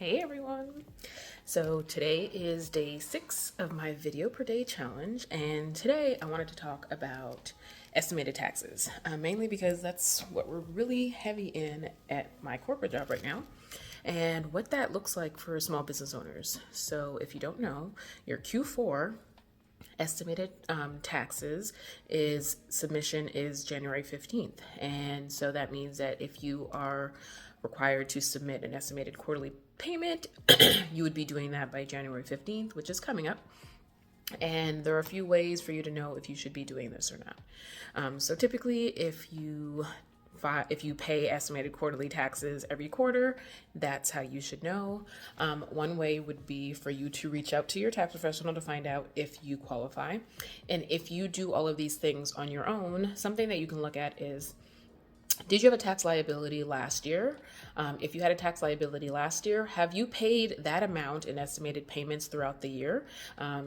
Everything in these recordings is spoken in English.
Hey everyone! So today is day 6 of my video per day challenge, and today I wanted to talk about estimated taxes, mainly because that's what we're really heavy in at my corporate job right now, and what that looks like for small business owners. So if you don't know, your Q4 estimated taxes is submission is January 15th. And so that means that if you are required to submit an estimated quarterly payment, you would be doing that by January 15th, which is coming up. And there are a few ways for you to know if you should be doing this or not. So typically, if you pay estimated quarterly taxes every quarter, that's how you should know. One way would be for you to reach out to your tax professional to find out if you qualify. And if you do all of these things on your own, something that you can look at is, did you have a tax liability last year? If you had a tax liability last year, have you paid that amount in estimated payments throughout the year?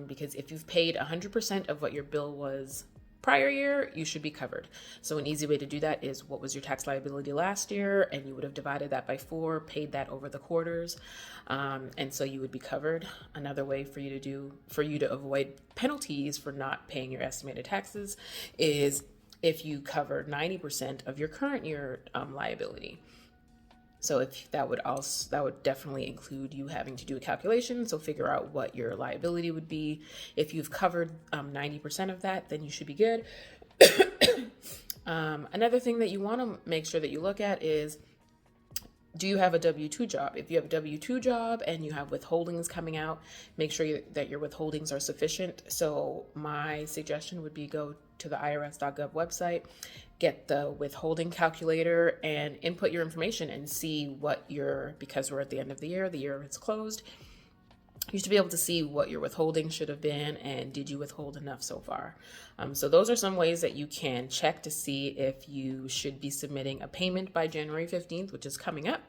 Because if you've paid 100% of what your bill was prior year, you should be covered. So an easy way to do that is, what was your tax liability last year? And you would have divided that by 4, paid that over the quarters. And so you would be covered. Another way for you to avoid penalties for not paying your estimated taxes is if you cover 90% of your current year liability. So if that would definitely include you having to do a calculation. So figure out what your liability would be. If you've covered 90% of that, then you should be good. Another thing that you want to make sure that you look at is, do you have a W-2 job? If you have a W-2 job and you have withholdings coming out, make sure that your withholdings are sufficient. So my suggestion would be, go to the irs.gov website, get the withholding calculator, and input your information and see because we're at the end of the year is closed. You should be able to see what your withholding should have been and did you withhold enough so far. So those are some ways that you can check to see if you should be submitting a payment by January 15th, which is coming up.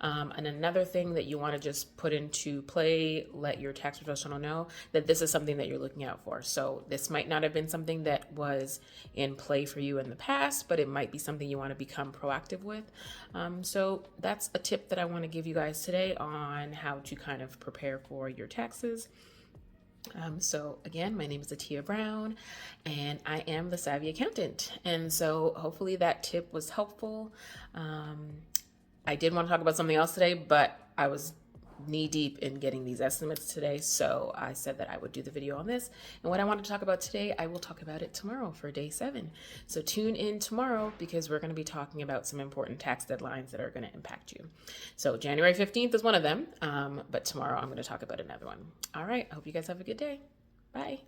And another thing that you want to just put into play, let your tax professional know that this is something that you're looking out for. So this might not have been something that was in play for you in the past, but it might be something you want to become proactive with. So that's a tip that I want to give you guys today on how to kind of prepare for your taxes. So again, my name is Atia Brown and I am the Savvy Accountant. And so hopefully that tip was helpful. I did want to talk about something else today, but I was knee deep in getting these estimates today. So I said that I would do the video on this. And what I want to talk about today, I will talk about it tomorrow for day 7. So tune in tomorrow because we're going to be talking about some important tax deadlines that are going to impact you. So January 15th is one of them. But tomorrow I'm going to talk about another one. All right. I hope you guys have a good day. Bye.